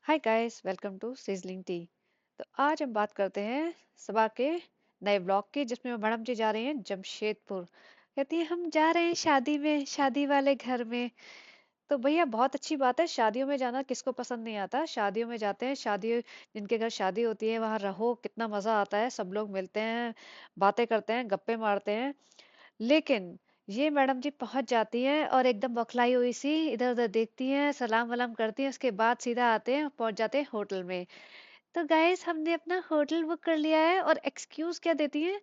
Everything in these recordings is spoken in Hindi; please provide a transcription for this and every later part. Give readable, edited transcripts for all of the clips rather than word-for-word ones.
Hi guys, welcome to sizzling tea. तो आज हम बात करते हैं सबा के नए ब्लॉग की, जिसमें मैडम जी जा रही हैं जमशेदपुर। कहती है हम जा रहे हैं शादी में, शादी वाले घर में। तो भैया बहुत अच्छी बात है, शादियों में जाना किसको पसंद नहीं आता। शादियों में जाते हैं, शादी जिनके घर शादी होती है वहां रहो, कितना मजा आता है। सब लोग मिलते हैं, बातें करते हैं, गप्पे मारते हैं। लेकिन ये मैडम जी पहुंच जाती हैं और एकदम बौखलाई हुई सी इधर उधर देखती हैं, सलाम वलाम करती हैं, उसके बाद सीधा आते हैं, पहुंच जाते हैं होटल में। तो गाइस हमने अपना होटल बुक कर लिया है, और एक्सक्यूज क्या देती हैं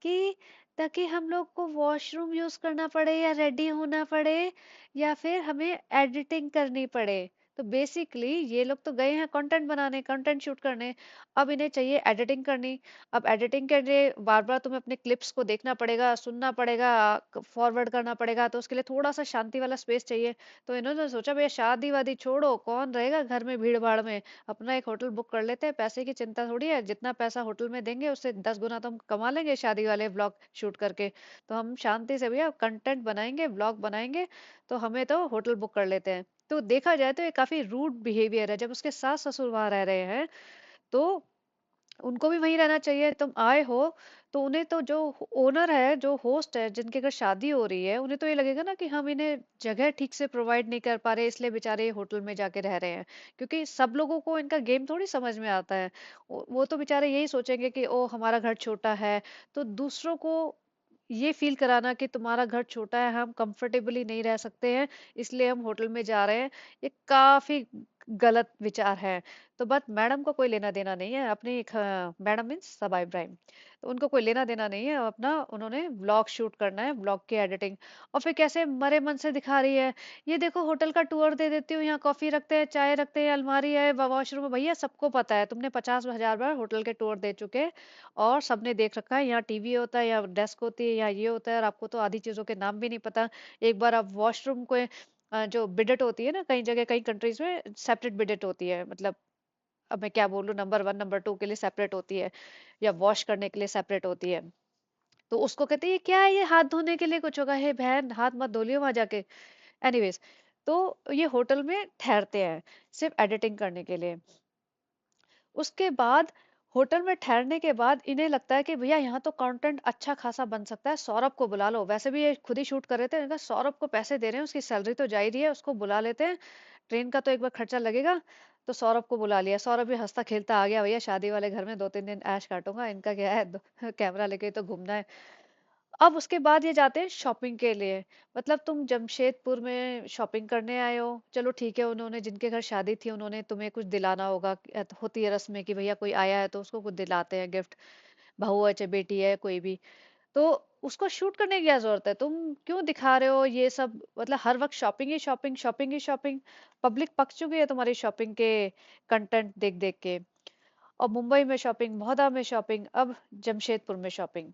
कि ताकि हम लोग को वॉशरूम यूज करना पड़े या रेडी होना पड़े या फिर हमें एडिटिंग करनी पड़े। तो बेसिकली ये लोग तो गए हैं कंटेंट बनाने, कंटेंट शूट करने। अब इन्हें चाहिए एडिटिंग करनी। अब एडिटिंग के लिए बार बार तुम्हें अपने क्लिप्स को देखना पड़ेगा, सुनना पड़ेगा, फॉरवर्ड करना पड़ेगा, तो उसके लिए थोड़ा सा शांति वाला स्पेस चाहिए। तो इन्होंने सोचा भैया शादी वादी छोड़ो, कौन रहेगा घर में भीड़ भाड़ में, अपना एक होटल बुक कर लेते हैं। पैसे की चिंता थोड़ी है, जितना पैसा होटल में देंगे उससे 10 गुना तो हम कमा लेंगे शादी वाले व्लॉग शूट करके। तो हम शांति से भैया कंटेंट बनाएंगे, व्लॉग बनाएंगे। तो हमें तो होटल बुक कर लेते हैं। तो देखा जाए तो ये काफी रूड बिहेवियर है। जब उसके सास ससुर वहां रह रहे हैं तो उनको भी वहीं रहना चाहिए। तुम आए हो तो उन्हें तो, जो ओनर है, जो होस्ट है, जिनके घर शादी हो रही है, उन्हें तो ये लगेगा ना कि हम इन्हें जगह ठीक से प्रोवाइड नहीं कर पा रहे, इसलिए बेचारे ये होटल में जाके रह रहे हैं। क्योंकि सब लोगों को इनका गेम थोड़ी समझ में आता है। वो तो बेचारे यही सोचेंगे कि ओ हमारा घर छोटा है। तो दूसरों को ये फील कराना कि तुम्हारा घर छोटा है, हम कंफर्टेबली नहीं रह सकते हैं, इसलिए हम होटल में जा रहे हैं, ये काफी गलत विचार है। तो बट मैडम को कोई लेना देना नहीं है अपनी मैडम मीन्स सबा इब्राहिम। तो उनको कोई लेना देना नहीं है, अपना उन्होंने व्लॉग शूट करना है, व्लॉग की एडिटिंग। और फिर कैसे मरे मन से दिखा रही है, ये देखो होटल का टूर दे देती हूँ, यहाँ कॉफी रखते हैं, चाय रखते हैं, अलमारी है, वॉशरूम है। भैया सबको पता है, तुमने 50,000 बार होटल के टूर दे चुके हैं, और सबने देख रखा है, यहाँ टीवी होता है, यहाँ डेस्क होती है, यहाँ ये होता है, और आपको तो आधी चीजों के नाम भी नहीं पता। एक बार आप वॉशरूम को जो बिडेट होती है ना, कई जगह कई कंट्रीज में सेपरेट बिडेट होती है, मतलब अब मैं क्या बोलूं, नंबर 1 नंबर 2 के लिए सेपरेट होती है, या वॉश करने के लिए सेपरेट होती है। तो उसको कहते हैं ये क्या है, ये हाथ धोने के लिए कुछ होगा, हे बहन हाथ मत धो लियो वहां जाके। एनीवेज, तो ये होटल में ठहरते हैं सिर्फ एडिटिंग करने के लिए। उसके बाद होटल में ठहरने के बाद इन्हें लगता है कि भैया यहाँ तो कंटेंट अच्छा खासा बन सकता है, सौरभ को बुला लो। वैसे भी ये खुद ही शूट कर रहे थे, इनका सौरभ को पैसे दे रहे हैं, उसकी सैलरी तो जा ही रही है, उसको बुला लेते हैं। ट्रेन का तो एक बार खर्चा लगेगा। तो सौरभ को बुला लिया, सौरभ भी हंसता खेलता आ गया, भैया शादी वाले घर में 2-3 दिन ऐश काटूंगा, इनका क्या है, कैमरा लेके तो घूमना है। अब उसके बाद ये जाते हैं शॉपिंग के लिए। मतलब तुम जमशेदपुर में शॉपिंग करने आए हो, चलो ठीक है, उन्होंने जिनके घर शादी थी उन्होंने तुम्हें कुछ दिलाना होगा, होती है रस्म में कि भैया कोई आया है तो उसको कुछ दिलाते हैं गिफ्ट, बहू है चाहे बेटी है कोई भी। तो उसको शूट करने की क्या जरूरत है, तुम क्यों दिखा रहे हो ये सब। मतलब हर वक्त शॉपिंग ही शॉपिंग, शॉपिंग ही शॉपिंग। पब्लिक पक चुकी है तुम्हारी शॉपिंग के कंटेंट देख देख के। और मुंबई में शॉपिंग, महोदा में शॉपिंग, अब जमशेदपुर में शॉपिंग।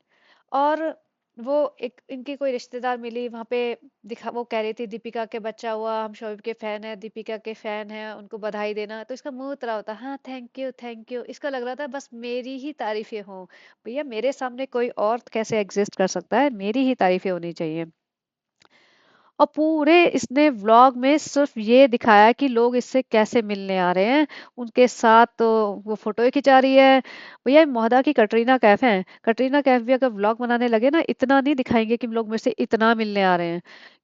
और वो एक इनकी कोई रिश्तेदार मिली वहां पे, दिखा, वो कह रही थी दीपिका के बच्चा हुआ, हम शोएब के फैन है, दीपिका के फैन है, उनको बधाई देना। तो इसका मुंह उतरा होता, हाँ थैंक यू थैंक यू। इसका लग रहा था बस मेरी ही तारीफें हों। भैया मेरे सामने कोई और कैसे एग्जिस्ट कर सकता है, मेरी ही तारीफें होनी चाहिए। और पूरे इसने व्लॉग में सिर्फ ये दिखाया कि लोग इससे कैसे मिलने आ रहे हैं उनके साथ। तो वो फोटो ही खिंचा रही है। भैया ये मोहदा की कटरीना कैफ है, कटरीना कैफ भी अगर व्लॉग बनाने लगे ना, इतना नहीं दिखाएंगे कि लोग मेरे से इतना मिलने आ रहे हैं।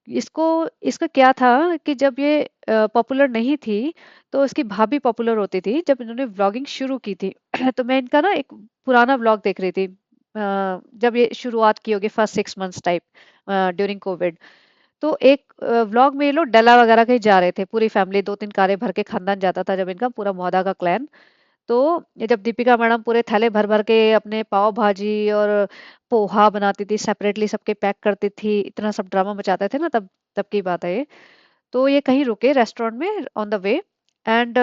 इसको, इसका क्या था कि जब ये पॉपुलर नहीं थी तो इसकी भाभी पॉपुलर होती थी, जब इन्होंने व्लॉगिंग शुरू की थी। तो मैं इनका ना एक पुराना व्लॉग देख रही थी, जब ये शुरुआत की होगी first 6 months type, during Covid. तो एक व्लॉग में ये लोग डला वगैरह कहीं जा रहे थे, पूरी फैमिली 2-3 कारें भर के खानदान जाता था जब इनका पूरा मौदा का क्लैन। तो ये जब दीपिका मैडम पूरे थैले भर भर के अपने पाव भाजी और पोहा बनाती थी, सेपरेटली सबके पैक करती थी, इतना सब ड्रामा मचाते थे ना, तब तब की बात है ये। तो ये कहीं रुके रेस्टोरेंट में ऑन द वे, एंड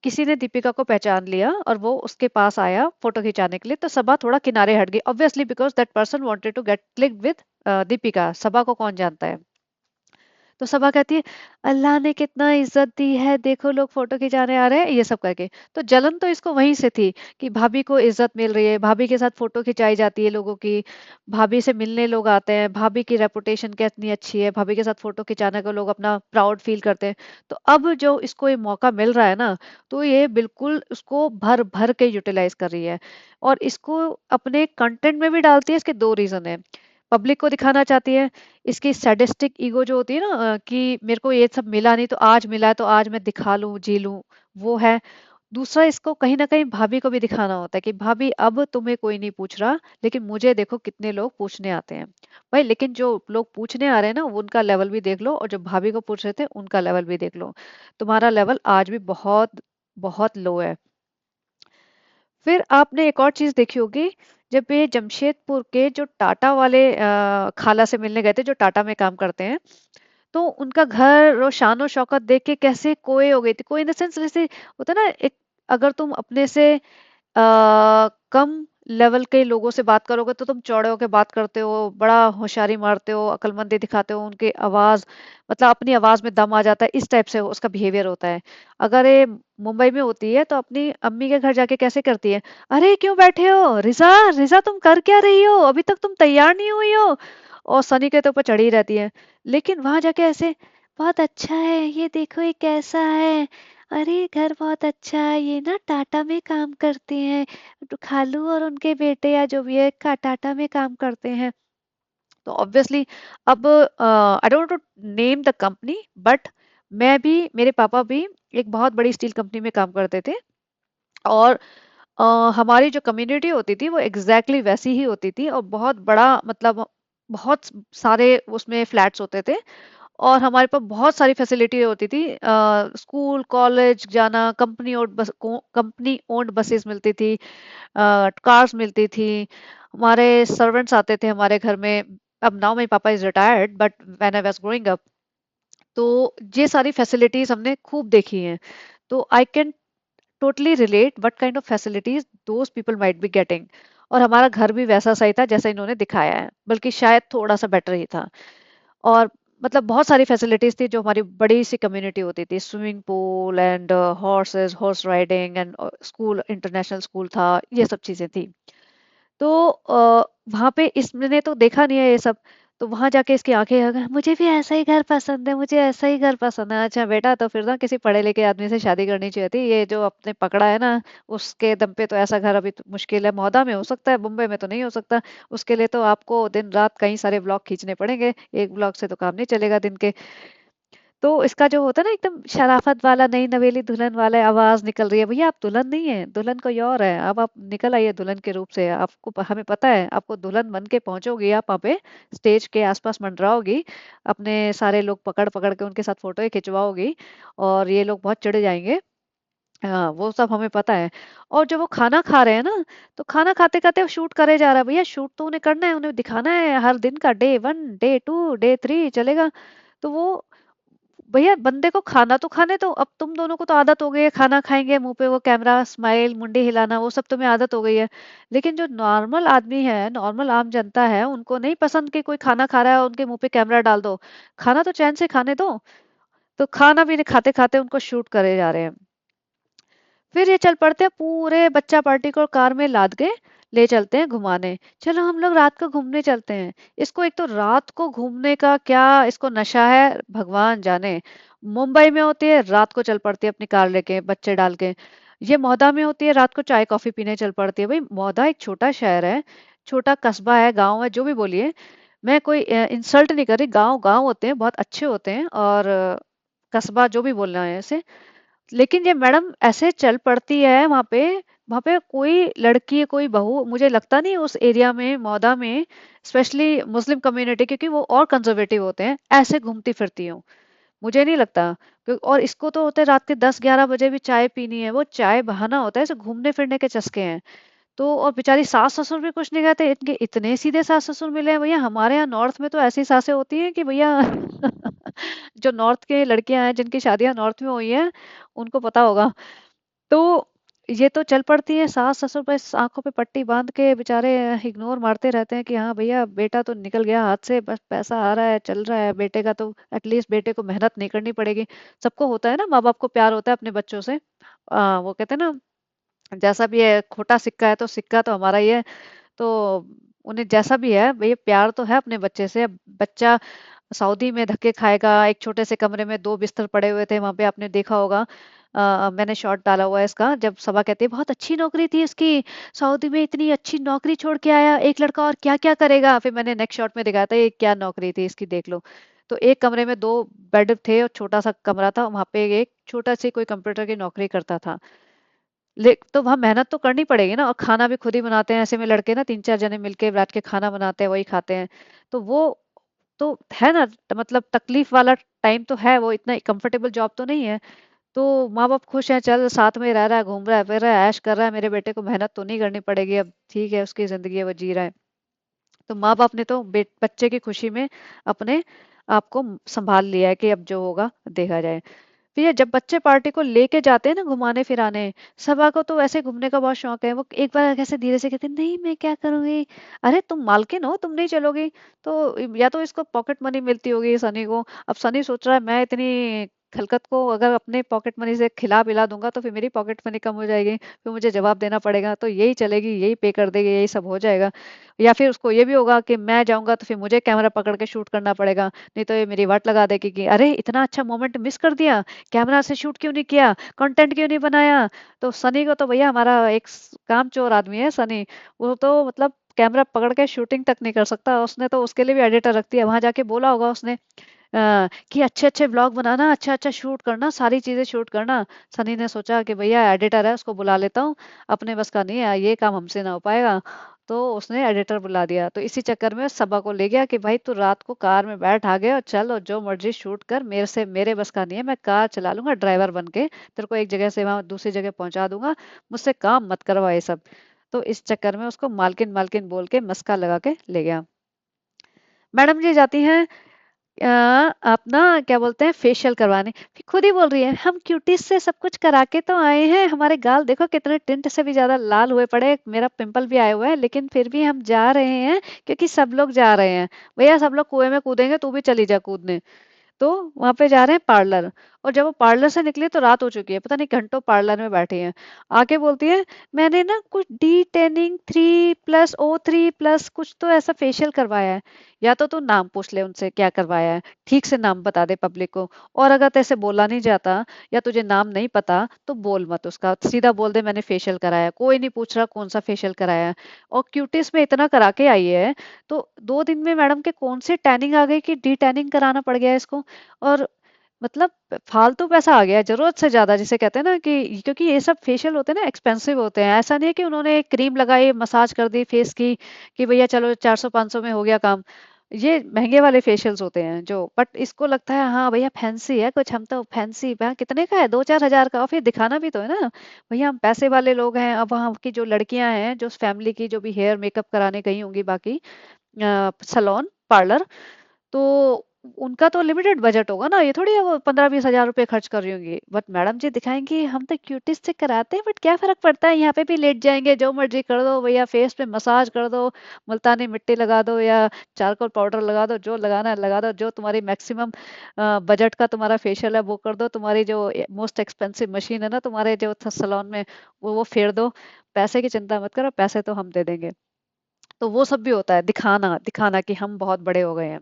किसी ने दीपिका को पहचान लिया और वो उसके पास आया फोटो खिंचाने के लिए। तो सबा थोड़ा किनारे हट गई, obviously because that person wanted to get click with Deepika. Saba को कौन जानता है। तो सबा कहती है, अल्लाह ने कितना इज्जत दी है, देखो लोग फोटो खिंचाने आ रहे हैं, ये सब करके। तो जलन तो इसको वहीं से थी कि भाभी को इज्जत मिल रही है, भाभी के साथ फोटो खिंचाई जाती है लोगों की, भाभी से मिलने लोग आते हैं, भाभी की रेपुटेशन कितनी अच्छी है, भाभी के साथ फोटो खिंचाने को लोग अपना प्राउड फील करते हैं। तो अब जो इसको ये मौका मिल रहा है ना, तो ये बिल्कुल उसको भर भर के यूटिलाइज कर रही है, और इसको अपने कंटेंट में भी डालती है। इसके दो रीजन है, पब्लिक को दिखाना चाहती है, इसकी सैडिस्टिक ईगो जो होती है ना, कि मेरे को ये सब मिला नहीं तो आज मिला है तो आज मैं दिखा लूं जी लूं, वो है। दूसरा, इसको कहीं ना कहीं भाभी को भी दिखाना होता है कि भाभी अब तुम्हें कोई नहीं पूछ रहा, लेकिन मुझे देखो कितने लोग पूछने आते हैं। भाई लेकिन जो लोग पूछने आ रहे हैं ना, वो उनका लेवल भी देख लो, और जो भाभी को पूछ रहे थे उनका लेवल भी देख लो, तुम्हारा लेवल आज भी बहुत बहुत लो है। फिर आपने एक और चीज देखी होगी, जब ये जमशेदपुर के जो टाटा वाले खाला से मिलने गए थे, जो टाटा में काम करते हैं, तो उनका घर और शान और शौकत देख के कैसे कोई हो गई थी, कोई इन द सेंस जैसे होता है ना एक, अगर तुम अपने से कम लेवल के लोगों से बात करोगे तो तुम चौड़े होके बात करते हो, बड़ा होशियारी मारते हो, अक्लमंदी दिखाते हो, उनकी आवाज, मतलब अपनी आवाज में दम आ जाता है, इस टाइप से उसका बिहेवियर होता है। अगर ये मुंबई में होती है तो अपनी अम्मी के घर जाके कैसे करती है, अरे क्यों बैठे हो रिजा, रिजा तुम कर क्या रही हो, अभी तक तुम तैयार नहीं हुई हो, और सनी के तो ऊपर चढ़ी रहती है। लेकिन वहां जाके ऐसे, बहुत अच्छा है, ये देखो ये कैसा है, अरे घर बहुत अच्छा है, ये ना टाटा में काम करते हैं, तो खालू और उनके बेटे या जो भी है टाटा में काम करते हैं। तो ऑब्वियसली अब I don't to name the company, but मैं भी, मेरे पापा भी एक बहुत बड़ी स्टील कंपनी में काम करते थे, और अ, हमारी जो कम्युनिटी होती थी वो एग्जैक्टली exactly वैसी ही होती थी, और बहुत बड़ा, मतलब बहुत सारे उसमें फ्लैट्स होते थे, और हमारे पास बहुत सारी फैसिलिटी होती थी, स्कूल कॉलेज जाना, कंपनी ओन्ड बसेस मिलती थी, कार्स मिलती थी, हमारे सर्वेंट्स आते थे हमारे घर में। अब नाउ माय पापा is retired, but when I was growing up, तो ये सारी फैसिलिटीज हमने खूब देखी हैं। तो I can totally relate what kind of facilities those people might be getting. और हमारा घर भी वैसा सही था जैसा इन्होंने दिखाया है, बल्कि शायद थोड़ा सा बेटर ही था। और मतलब बहुत सारी फैसिलिटीज थी, जो हमारी बड़ी सी कम्युनिटी होती थी, swimming pool and horses, horse riding and school, international school था, ये सब चीजें थी। तो वहां पे इसने तो देखा नहीं है ये सब, तो वहां जाके इसकी आंखें आ गई, मुझे भी ऐसा ही घर पसंद है, मुझे ऐसा ही घर पसंद है। अच्छा बेटा, तो फिर ना किसी पढ़े लिखे आदमी से शादी करनी चाहिए थी, ये जो आपने पकड़ा है ना, उसके दम पे तो ऐसा घर अभी तो मुश्किल है, मौदा में हो सकता है, मुंबई में तो नहीं हो सकता। उसके लिए तो आपको दिन रात कई सारे ब्लॉग खींचने पड़ेंगे, एक ब्लॉग से तो काम नहीं चलेगा दिन के। तो इसका जो होता है ना एकदम शराफत वाला, नई नवेली दुल्हन वाला आवाज निकल रही है, भैया आप दुल्हन नहीं है, दुल्हन कोई और है, अब आप निकल आइए दुल्हन के रूप से, आपको हमें पता है, आपको दुल्हन बन के पहुंचोगी आप वहाँ पे, स्टेज के आसपास मंडराओगी, अपने सारे लोग पकड़ पकड़ के उनके साथ फोटो खिंचवाओगी, और ये लोग बहुत चिढ़ जाएंगे। हाँ वो सब हमें पता है। और जब वो खाना खा रहे हैं ना, तो खाना खाते खाते वो शूट करे जा रहा है, भैया शूट तो उन्हें करना है, उन्हें दिखाना है हर दिन का, डे 1 डे 2 डे 3 चलेगा। तो वो, भैया बंदे को खाना तो खाने दो, अब तुम दोनों को तो आदत हो गई है, खाना खाएंगे मुंह पे वो कैमरा स्माइल, मुंडी हिलाना, वो सब तुम्हें आदत हो गई है। लेकिन जो नॉर्मल आदमी है, नॉर्मल आम जनता है, उनको नहीं पसंद कि कोई खाना खा रहा है उनके मुंह पे कैमरा डाल दो, खाना तो चैन से खाने दो। तो खाना भी नहीं खाते खाते उनको शूट करे जा रहे हैं। फिर ये चल पड़ते हैं, पूरे बच्चा पार्टी को कार में लाद के ले चलते हैं घुमाने, चलो हम लोग रात को घूमने चलते हैं। इसको एक तो रात को घूमने का क्या इसको नशा है, भगवान जाने। मुंबई में होती है रात को चल पड़ती है अपनी कार लेके बच्चे डाल के, ये मौदा में होती है रात को चाय कॉफी पीने चल पड़ती है। भाई मौदा एक छोटा शहर है, छोटा कस्बा है, गांव है, जो भी बोलिए, मैं कोई इंसल्ट नहीं कर रही, गांव गांव होते हैं, बहुत अच्छे होते हैं, और कस्बा जो भी बोलना है ऐसे। लेकिन ये मैडम ऐसे चल पड़ती है वहां पे, वहां पे कोई लड़की कोई बहू, मुझे लगता नहीं उस एरिया में मौदा में, स्पेशली मुस्लिम कम्युनिटी, क्योंकि वो और कंजर्वेटिव होते हैं, ऐसे घूमती फिरती हूँ, मुझे नहीं लगता। और इसको तो होते रात के 10-11 बजे भी चाय पीनी है, वो चाय बहाना होता है, ऐसे घूमने फिरने के चस्के हैं। तो और बेचारी सास ससुर भी कुछ नहीं कहते, इनके इतने सीधे सास ससुर मिले हैं भैया, हमारे यहाँ नॉर्थ में तो ऐसी सासें होती हैं कि भैया जो नॉर्थ के लड़कियां हैं जिनकी शादियां नॉर्थ में हुई हैं, उनको पता होगा। तो ये तो चल पड़ती है, सास ससुर पे आंखों पे पट्टी बांध के बेचारे इग्नोर मारते रहते हैं कि हाँ भैया बेटा तो निकल गया हाथ से, बस पैसा आ रहा है चल रहा है, बेटे का तो एटलीस्ट बेटे को मेहनत नहीं करनी पड़ेगी। सबको होता है ना, माँ बाप को प्यार होता है अपने बच्चों से। वो कहते हैं ना, जैसा भी है खोटा सिक्का है तो सिक्का तो हमारा ही है। तो उन्हें जैसा भी है भैया प्यार तो है अपने बच्चे से। अब बच्चा सऊदी में धक्के खाएगा, एक छोटे से कमरे में दो बिस्तर पड़े हुए थे वहां पे, आपने देखा होगा। मैंने शॉर्ट डाला हुआ है इसका, जब सबा कहती है बहुत अच्छी नौकरी थी इसकी, सऊदी में इतनी अच्छी नौकरी छोड़ के आया, एक लड़का और क्या क्या करेगा। फिर मैंने नेक्स्ट शॉट में दिखाया था ये क्या नौकरी थी इसकी, देख लो। तो एक कमरे में दो बेड थे और छोटा सा कमरा था, वहां पे एक छोटा सी कोई कंप्यूटर की नौकरी करता था। ले तो वहाँ मेहनत तो करनी पड़ेगी ना, और खाना भी खुद ही बनाते हैं, ऐसे में लड़के ना तीन चार जने मिलके बैठ के खाना बनाते हैं, वही खाते हैं। तो वो तो है ना, मतलब तकलीफ वाला टाइम तो है, वो इतना कंफर्टेबल जॉब तो नहीं है। तो माँ बाप खुश हैं, चल साथ में रह रहा है, घूम रहा है फिर रहा है, ऐश कर रहा है, मेरे बेटे को मेहनत तो नहीं करनी पड़ेगी, अब ठीक है उसकी जिंदगी है वो जी रहा है। तो माँ बाप ने तो बच्चे की खुशी में अपने आप को संभाल लिया है कि अब जो होगा देखा जाए। फिर ये जब बच्चे पार्टी को लेके जाते हैं ना घुमाने फिराने, सबा को तो वैसे घूमने का बहुत शौक है, वो एक बार कैसे धीरे से कहते हैं नहीं मैं क्या करूंगी, अरे तुम मालकिन हो तुम नहीं चलोगी। तो या तो इसको पॉकेट मनी मिलती होगी सनी को, अब सनी सोच रहा है मैं इतनी खलकत को अगर अपने पॉकेट मनी से खिला पिला दूंगा तो फिर मेरी पॉकेट मनी कम हो जाएगी, फिर मुझे जवाब देना पड़ेगा, तो यही चलेगी, यही पे कर देगी, यही सब हो जाएगा। या फिर उसको ये भी होगा कि मैं जाऊंगा तो फिर मुझे कैमरा पकड़ के शूट करना पड़ेगा, नहीं तो ये मेरी वाट लगा देगी कि अरे इतना अच्छा मोमेंट मिस कर दिया, कैमरा से शूट क्यों नहीं किया, कंटेंट क्यों नहीं बनाया। तो सनी को तो भैया हमारा एक काम चोर आदमी है सनी, वो तो मतलब कैमरा पकड़ के शूटिंग तक नहीं कर सकता, उसने तो उसके लिए भी एडिटर रख दिया, वहां जाके बोला होगा उसने कि अच्छे अच्छे ब्लॉग बनाना, अच्छा अच्छा शूट करना, सारी चीजें शूट करना। सनी ने सोचा कि भैया एडिटर है उसको बुला लेता हूँ, अपने बस का नहीं है ये काम, हमसे ना हो पाएगा। तो उसने एडिटर बुला दिया, तो इसी चक्कर में सबा को ले गया कि भाई तू रात को कार में बैठ आगे और चल और जो मर्जी शूट कर, मेरे से मेरे बस का नहीं है, मैं कार चला लूंगा ड्राइवर बन के, तेरे को एक जगह से वहां दूसरी जगह पहुंचा दूंगा, मुझसे काम मत करवा ये सब। तो इस चक्कर में उसको मालकिन मालकिन बोल के मस्का लगा के ले गया। मैडम जी जाती हैं आप ना क्या बोलते हैं फेशियल करवाने, फिर खुद ही बोल रही है हम क्यूटीज से सब कुछ करा के तो आए हैं, हमारे गाल देखो कितने टिंट से भी ज्यादा लाल हुए पड़े, मेरा पिंपल भी आया हुआ है, लेकिन फिर भी हम जा रहे हैं क्योंकि सब लोग जा रहे हैं। भैया सब लोग कुएं में कूदेंगे तू भी चली जा कूदने। तो वहां पे जा रहे हैं पार्लर, और जब वो पार्लर से निकले तो रात हो चुकी है, पता नहीं घंटों पार्लर में बैठी हैं। आके बोलती है मैंने ना कुछ डी टेनिंग 3+O3+ कुछ तो ऐसा फेशियल करवाया है। या तो तू नाम पूछ ले उनसे क्या करवाया है, ठीक से नाम बता दे पब्लिक को। और अगर तैसे बोला नहीं जाता या तुझे नाम नहीं पता तो बोल मत उसका, सीधा बोल दे मैंने फेशियल कराया है, कोई नहीं पूछ रहा कौन सा फेशियल कराया है। और क्यूटिस में इतना करा के आई है, तो 2 दिन में मैडम के कौन सी टैनिंग आ गई कि डी टैनिंग कराना पड़ गया है इसको। और मतलब फालतू पैसा आ गया है जरूरत से ज्यादा, जिसे कहते हैं ना कि क्योंकि ये सब फेशियल होते हैं ना एक्सपेंसिव होते हैं, ऐसा नहीं है कि उन्होंने क्रीम लगाई मसाज कर दी फेस की कि भैया चलो 400-500 में हो गया काम। ये महंगे वाले फेशियल्स होते हैं जो, बट इसको लगता है हाँ भैया फैंसी है कुछ, हम तो फैंसी भैया कितने का है 2-4 हजार का, और फिर दिखाना भी तो है ना भैया हम पैसे वाले लोग हैं। अब वहाँ की जो लड़कियां हैं जो फैमिली की जो भी हेयर मेकअप कराने गई होंगी बाकी सलोन पार्लर, तो उनका तो लिमिटेड बजट होगा ना, ये थोड़ी है वो 15-20 हजार रुपए खर्च कर रही होंगी। बट मैडम जी दिखाएंगी हम तो क्यूटिस से कराते हैं, बट क्या फर्क पड़ता है, यहाँ पे भी लेट जाएंगे, जो मर्जी कर दो भैया, फेस पे मसाज कर दो, मुल्तानी मिट्टी लगा दो या चारकोल पाउडर लगा दो, जो लगाना है लगा दो, जो तुम्हारी मैक्सिमम बजट का तुम्हारा फेशियल है वो कर दो, तुम्हारी जो मोस्ट एक्सपेंसिव मशीन है ना तुम्हारे जो सलोन में वो फेर दो, पैसे की चिंता मत करो, पैसे तो हम दे देंगे। तो वो सब भी होता है, दिखाना दिखाना कि हम बहुत बड़े हो गए हैं।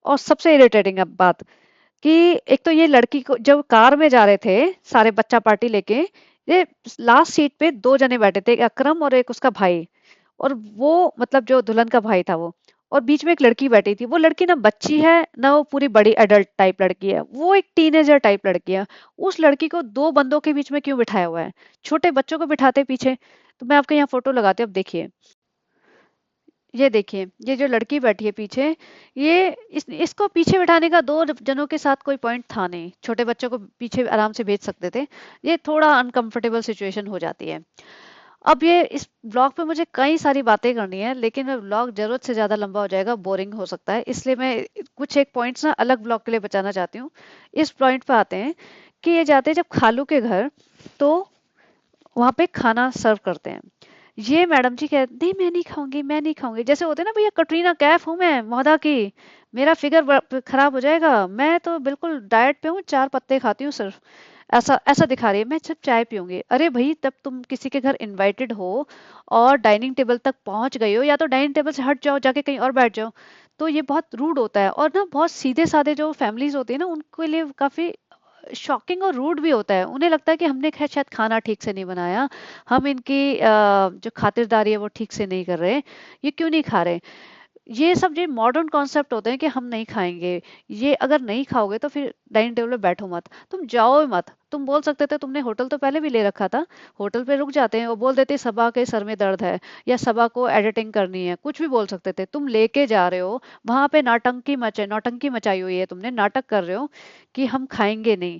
और सबसे इरिटेटिंग अब बात कि एक तो ये लड़की को जब कार में जा रहे थे सारे बच्चा पार्टी लेके, ये लास्ट सीट पे 2 जने बैठे थे, एक अकरम और एक उसका भाई, और वो मतलब जो दुल्हन का भाई था वो, और बीच में एक लड़की बैठी थी, वो लड़की ना बच्ची है ना वो पूरी बड़ी एडल्ट टाइप लड़की है, वो एक टीनेजर टाइप लड़की है। उस लड़की को दो बंदों के बीच में क्यों बिठाया हुआ है, छोटे बच्चों को बिठाते पीछे। तो मैं आपके यहाँ फोटो लगाती हूँ, अब देखिए, ये देखिए ये जो लड़की बैठी है पीछे, ये इसको पीछे बिठाने का दो जनों के साथ कोई पॉइंट था नहीं, छोटे बच्चों को पीछे आराम से भेज सकते थे। ये थोड़ा अनकंफर्टेबल सिचुएशन हो जाती है। अब ये इस ब्लॉग पे मुझे कई सारी बातें करनी है, लेकिन मैं ब्लॉग जरूरत से ज्यादा लंबा हो जाएगा, बोरिंग हो सकता है, इसलिए मैं कुछ एक पॉइंट्स ना अलग ब्लॉग के लिए बचाना चाहती हूँ। इस पॉइंट पे आते हैं कि ये जाते हैं जब खालू के घर, तो वहां पे खाना सर्व करते हैं। ये मैडम जी कहते नहीं मैं नहीं खाऊंगी, मैं नहीं खाऊंगी, जैसे होते हैं ना भैया कटरीना कैफ हूँ मैं महोदा की, मेरा फिगर खराब हो जाएगा, मैं तो बिल्कुल डाइट पे हूँ, 4 पत्ते खाती हूँ सिर्फ, ऐसा ऐसा दिखा रही है, मैं सिर्फ चाय पीऊंगी। अरे भाई तब तुम किसी के घर इनवाइटेड हो और डाइनिंग टेबल तक पहुंच गई हो, या तो डाइनिंग टेबल से हट जाओ, जाके कहीं और बैठ जाओ। तो ये बहुत रूड होता है, और ना बहुत सीधे साधे जो फैमिलीज होती है ना उनके लिए काफी शॉकिंग और रूड भी होता है। उन्हें लगता है कि हमने शायद खाना ठीक से नहीं बनाया, हम इनकी जो खातिरदारी है वो ठीक से नहीं कर रहे, ये क्यों नहीं खा रहे। ये सब जो मॉडर्न कॉन्सेप्ट होते हैं कि हम नहीं खाएंगे, ये अगर नहीं खाओगे तो फिर डाइनिंग टेबल पे बैठो मत, तुम जाओ ही मत। तुम बोल सकते थे तुमने होटल तो पहले भी ले रखा था, होटल पे रुक जाते हैं, वो बोल देते सबा के सर में दर्द है, या सबा को एडिटिंग करनी है, कुछ भी बोल सकते थे। तुम लेके जा रहे हो वहां पे, नौटंकी मचाई हुई है तुमने, नाटक कर रहे हो कि हम खाएंगे नहीं।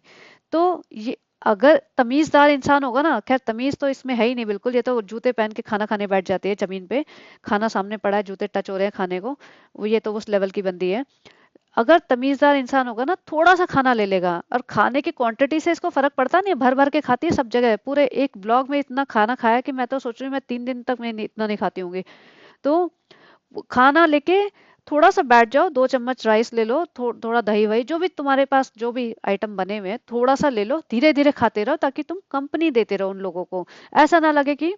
तो ये अगर तमीजदार इंसान होगा ना, खैर तमीज तो इसमें है ही नहीं बिल्कुल, ये तो जूते पहन के खाना खाने बैठ जाती है जमीन पे, खाना सामने पड़ा है, जूते टच हो रहे हैं खाने को, वो ये तो उस लेवल की बंदी है। अगर तमीजदार इंसान होगा ना थोड़ा सा खाना ले लेगा, और खाने की क्वांटिटी से इसको फर्क पड़ता नहीं है, भर भर के खाती है सब जगह, पूरे एक ब्लॉग में इतना खाना खाया कि मैं तो सोच रही हूँ मैं 3 दिन तक मैं इतना नहीं खाती होंगी। तो वो खाना लेके थोड़ा सा बैठ जाओ, 2 चम्मच राइस ले लो, थोड़ा दही वही जो भी तुम्हारे पास जो भी आइटम बने हुए हैं थोड़ा सा ले लो, धीरे धीरे खाते रहो, ताकि तुम कंपनी देते रहो उन लोगों को, ऐसा ना लगे कि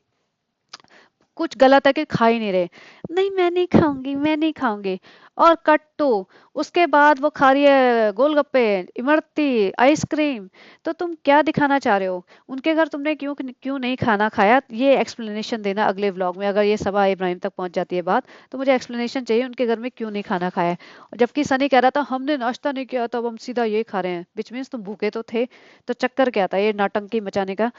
कुछ गलत है कि खा ही नहीं रहे। नहीं मैं नहीं खाऊंगी, मैं नहीं खाऊंगी, और कट टू उसके बाद वो खा रही है गोलगप्पे, इमरती, आइसक्रीम। तो तुम क्या दिखाना चाह रहे हो, उनके घर तुमने क्यों क्यों नहीं खाना खाया, ये एक्सप्लेनेशन देना अगले व्लॉग में, अगर ये सबा इब्राहिम तक पहुंच जाती है बात, तो मुझे एक्सप्लेनेशन चाहिए उनके घर में क्यों नहीं खाना खाया है। जबकि सनी कह रहा था हमने नाश्ता नहीं किया, तो अब हम सीधा ये खा रहे हैं, विच मीन्स तुम भूखे तो थे, तो चक्कर क्या था ये नाटंकी मचाने का,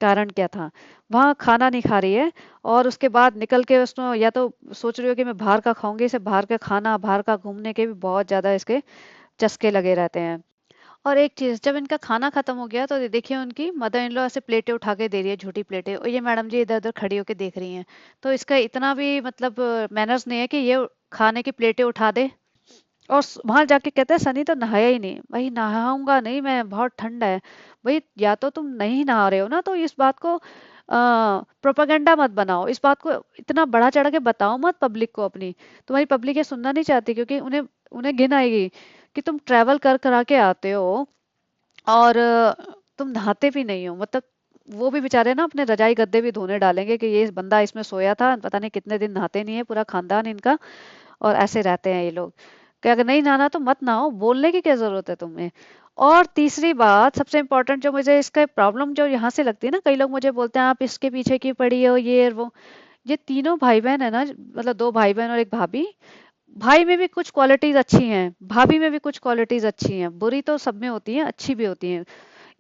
कारण क्या था। वहां खाना नहीं खा रही है, और उसके बाद निकल के उसमें या तो सोच रही हो कि मैं बाहर का खाऊंगी, इसे बाहर का खाना, बाहर का घूमने के भी बहुत ज्यादा इसके चस्के लगे रहते हैं। और एक चीज, जब इनका खाना खत्म हो गया तो देखिए उनकी मदर इन लॉ ऐसे प्लेटें उठा के दे रही है, झूठी प्लेटें, और ये मैडम जी इधर उधर खड़ी होके देख रही हैं। तो इसका इतना भी मतलब मैनर्स नहीं है कि ये खाने की प्लेटें उठा दे। और वहां जाके कहता है सनी तो नहाया ही नहीं, भाई नहाऊंगा नहीं मैं, बहुत ठंड है। भाई या तो तुम नहीं नहा रहे हो ना, तो इस बात को प्रोपागेंडा मत बनाओ, इस बात को इतना बढ़ा चढ़ा के बताओ मत पब्लिक को अपनी। तुम्हारी पब्लिक ये सुनना नहीं चाहती, क्योंकि उन्हें उन्हें घिन आएगी कि तुम ट्रैवल कर करा के आते हो, और तुम नहाते भी नहीं हो, मतलब वो भी बेचारे ना अपने रजाई गद्दे भी धोने डालेंगे कि ये बंदा इसमें सोया था, पता नहीं कितने दिन नहाते नहीं है, पूरा खानदान इनका, और ऐसे रहते हैं ये लोग, कि अगर नहीं नहाना तो मत नहाओ, बोलने की क्या जरूरत है तुम्हें। और तीसरी बात सबसे इम्पोर्टेंट जो मुझे इसका प्रॉब्लम जो यहाँ से लगती है ना, कई लोग मुझे बोलते हैं आप इसके पीछे क्यों पड़ी हो, ये और वो। ये तीनों भाई बहन है ना, मतलब 2 भाई बहन और एक भाभी, भाई में भी कुछ क्वालिटीज अच्छी हैं, भाभी में भी कुछ क्वालिटीज अच्छी हैं, बुरी तो सब में होती हैं, अच्छी भी होती हैं।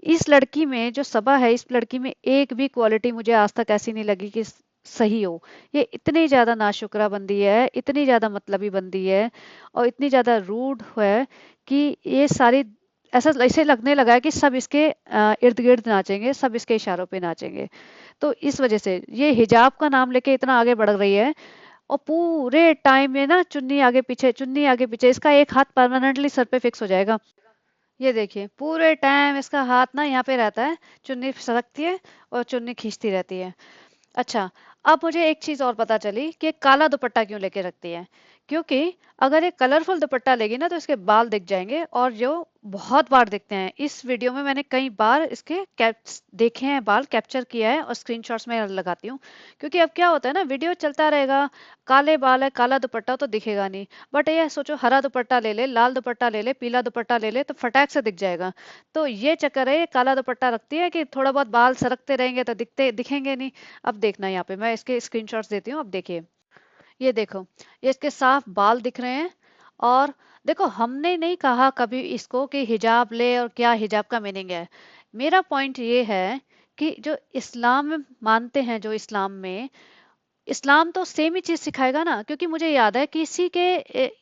इस लड़की में जो सबा है, इस लड़की में एक भी क्वालिटी मुझे आज तक ऐसी नहीं लगी कि सही हो। ये इतनी ज्यादा नाशुक्रा बंदी है, इतनी ज्यादा मतलबी बंदी है, और इतनी ज्यादा रूड है कि ये सारी, ऐसा ऐसे लगने लगा है कि सब इसके इर्द गिर्द नाचेंगे, सब इसके इशारों पे नाचेंगे। तो इस वजह से ये हिजाब का नाम लेके इतना आगे बढ़ रही है, और पूरे टाइम में ना चुन्नी आगे पीछे, चुन्नी आगे पीछे, इसका एक हाथ परमानेंटली सर पे फिक्स हो जाएगा। ये देखिए पूरे टाइम इसका हाथ ना यहाँ पे रहता है, चुन्नी सरकती है और चुन्नी खींचती रहती है। अच्छा, अब मुझे एक चीज और पता चली कि काला दुपट्टा क्यों लेके रखती है। क्योंकि अगर ये कलरफुल दुपट्टा लेगी ना तो इसके बाल दिख जाएंगे, और जो बहुत बार दिखते हैं, इस वीडियो में मैंने कई बार इसके कैप्स देखे हैं, बाल कैप्चर किया है, और स्क्रीनशॉट्स में लगाती हूँ। क्योंकि अब क्या होता है ना, वीडियो चलता रहेगा, काले बाल है, काला दुपट्टा तो दिखेगा नहीं, बट ये सोचो हरा दुपट्टा ले ले, लाल दुपट्टा ले ले, पीला दुपट्टा ले ले, तो फटाक से दिख जाएगा। तो ये चक्कर है, ये काला दुपट्टा रखती है कि थोड़ा बहुत बाल सरकते रहेंगे तो दिखेंगे नहीं। अब देखना, यहाँ पे मैं इसके स्क्रीनशॉट्स देती हूँ, अब देखिए, ये देखो, ये इसके साफ बाल दिख रहे हैं। और देखो हमने नहीं कहा कभी इसको कि हिजाब ले, और क्या हिजाब का मीनिंग है। मेरा पॉइंट ये है कि जो इस्लाम में मानते हैं, जो इस्लाम में, इस्लाम तो सेम ही चीज सिखाएगा ना। क्योंकि मुझे याद है किसी के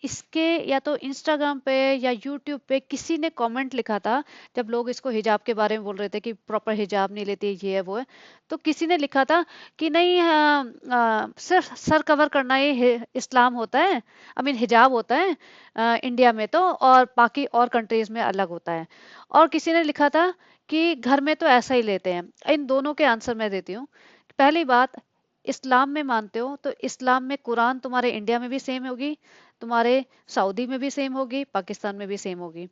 इसके या तो इंस्टाग्राम पे या यूट्यूब पे किसी ने कमेंट लिखा था, जब लोग इसको हिजाब के बारे में बोल रहे थे कि प्रॉपर हिजाब नहीं लेती, ये है वो है, तो किसी ने लिखा था कि नहीं सिर्फ सर कवर करना ही इस्लाम होता है, आई मीन हिजाब होता है इंडिया में तो, और बाकी और कंट्रीज में अलग होता है। और किसी ने लिखा था कि घर में तो ऐसा ही लेते हैं। इन दोनों के आंसर मैं देती हूँ। पहली बात, इस्लाम में मानते हो तो इस्लाम में कुरान तुम्हारे इंडिया में भी सेम होगी, तुम्हारे सऊदी में भी सेम होगी, पाकिस्तान में भी सेम होगी।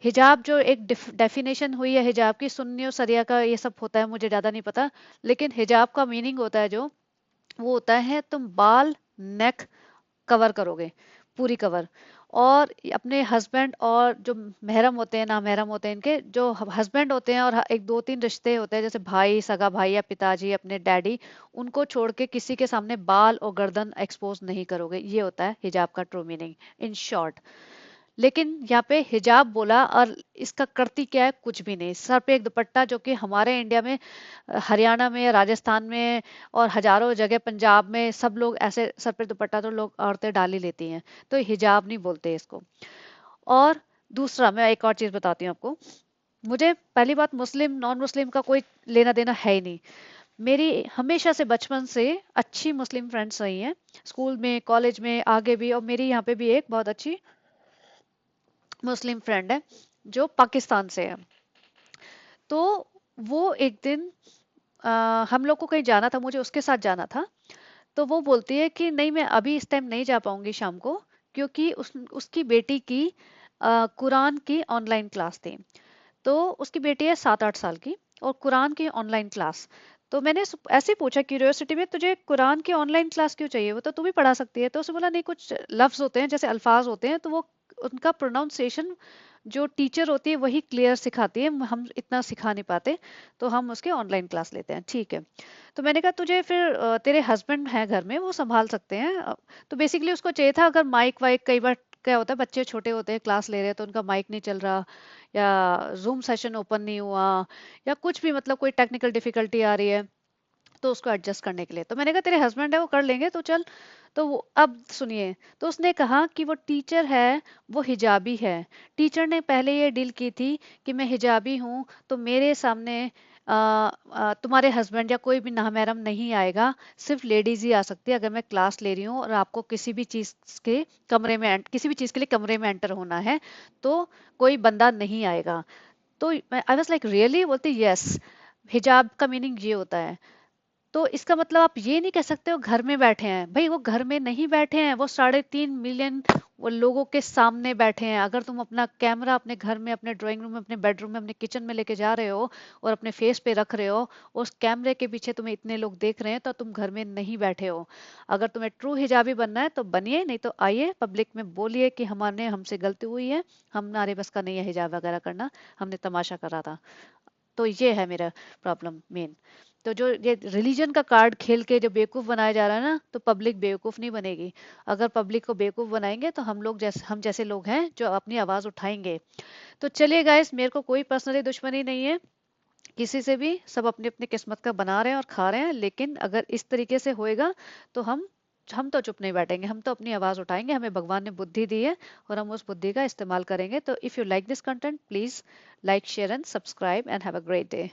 हिजाब जो एक डेफिनेशन हुई है हिजाब की, सुन्नी और सरिया का ये सब होता है, मुझे ज्यादा नहीं पता, लेकिन हिजाब का मीनिंग होता है जो, वो होता है तुम बाल, नेक कवर करोगे, पूरी कवर। और अपने हस्बैंड और जो महरम होते हैं, ना महरम होते हैं, इनके जो हस्बैंड होते हैं और एक दो तीन रिश्ते होते हैं, जैसे भाई, सगा भाई या पिताजी, अपने डैडी, उनको छोड़ के किसी के सामने बाल और गर्दन एक्सपोज नहीं करोगे। ये होता है हिजाब का ट्रू मीनिंग इन शॉर्ट। लेकिन यहाँ पे हिजाब बोला और इसका करती क्या है, कुछ भी नहीं। सर पे एक दुपट्टा, जो कि हमारे इंडिया में, हरियाणा में, राजस्थान में और हजारों जगह पंजाब में सब लोग ऐसे सर पे दुपट्टा तो लोग औरतें डाल ही लेती हैं, तो हिजाब नहीं बोलते इसको। और दूसरा, मैं एक और चीज बताती हूँ आपको। मुझे पहली बात, मुस्लिम नॉन मुस्लिम का कोई लेना देना है ही नहीं। मेरी हमेशा से बचपन से अच्छी मुस्लिम फ्रेंड्स रही हैं, स्कूल में, कॉलेज में, आगे भी। और मेरी यहाँ पे भी एक बहुत अच्छी मुस्लिम फ्रेंड है जो पाकिस्तान से है। तो वो एक दिन, हम लोग को कहीं जाना था, मुझे उसके साथ जाना था। तो वो बोलती है कि नहीं, मैं अभी इस टाइम नहीं जा पाऊंगी शाम को, क्योंकि उसकी बेटी की कुरान की ऑनलाइन क्लास थी। तो उसकी बेटी है 7-8 साल की, और कुरान की ऑनलाइन क्लास। तो मैंने ऐसे ही पूछा क्यूरियोसिटी में, तुझे कुरान की ऑनलाइन क्लास क्यों चाहिए, वो तो तू भी पढ़ा सकती है। तो उसने बोला नहीं, कुछ लफ्ज होते हैं, जैसे अल्फाज होते हैं, तो वो उनका प्रोनाउंसिएशन जो टीचर होती है वही क्लियर सिखाती है, हम इतना सिखा नहीं पाते, तो हम उसके ऑनलाइन क्लास लेते हैं, ठीक है। तो मैंने कहा तुझे फिर तेरे हस्बैंड हैं घर में, वो संभाल सकते हैं। तो बेसिकली उसको चाहिए था, अगर माइक वाइक, कई बार क्या होता है, बच्चे छोटे होते हैं, क्लास ले रहे हैं, तो उनका माइक नहीं चल रहा, या जूम सेशन ओपन नहीं हुआ, या कुछ भी, मतलब कोई टेक्निकल डिफिकल्टी आ रही है, तो उसको एडजस्ट करने के लिए। तो मैंने कहा तेरे हस्बैंड है, वो कर लेंगे, तो चल। तो वो, अब सुनिए, तो उसने कहा कि वो टीचर है, वो हिजाबी है। टीचर ने पहले ये डील की थी कि मैं हिजाबी हूँ, तो मेरे सामने तुम्हारे हस्बैंड या कोई भी नामहरम नहीं आएगा, सिर्फ लेडीज ही आ सकती है, अगर मैं क्लास ले रही हूँ और आपको किसी भी चीज के किसी भी चीज के लिए कमरे में एंटर होना है, तो कोई बंदा नहीं आएगा। तो आई वाज लाइक रियली, बोलते यस, हिजाब का मीनिंग ये होता है। तो इसका मतलब आप ये नहीं कह सकते हो घर में बैठे हैं, भाई वो घर में नहीं बैठे हैं, वो 3.5 मिलियन वो लोगों के सामने बैठे हैं। अगर तुम अपना कैमरा अपने घर में, अपने ड्राइंग रूम में, अपने बेडरूम में, अपने किचन में लेके जा रहे हो और अपने फेस पे रख रहे हो, उस कैमरे के पीछे तुम्हें इतने लोग देख रहे हैं, तो तुम घर में नहीं बैठे हो। अगर तुम्हें ट्रू हिजाबी बनना है तो बनिए, नहीं तो आइए पब्लिक में बोलिए कि हमारे हमसे गलती हुई है, हमारे बस का नहीं है हिजाब वगैरह करना, हमने तमाशा करा था। तो ये है मेरा प्रॉब्लम मेन। तो जो ये रिलीजन का कार्ड खेल के जो बेवकूफ बनाया जा रहा है ना, तो पब्लिक बेवकूफ नहीं बनेगी। अगर पब्लिक को बेवकूफ बनाएंगे तो हम जैसे लोग हैं जो अपनी आवाज उठाएंगे। तो चलिए गाइस, मेरे को कोई पर्सनली दुश्मनी नहीं है किसी से भी, सब अपनी अपनी किस्मत का बना रहे हैं और खा रहे हैं। लेकिन अगर इस तरीके से होएगा तो हम तो चुप नहीं बैठेंगे, हम तो अपनी आवाज उठाएंगे। हमें भगवान ने बुद्धि दी है और हम उस बुद्धि का इस्तेमाल करेंगे। तो if you like this content, please like, share and subscribe, and have a great day.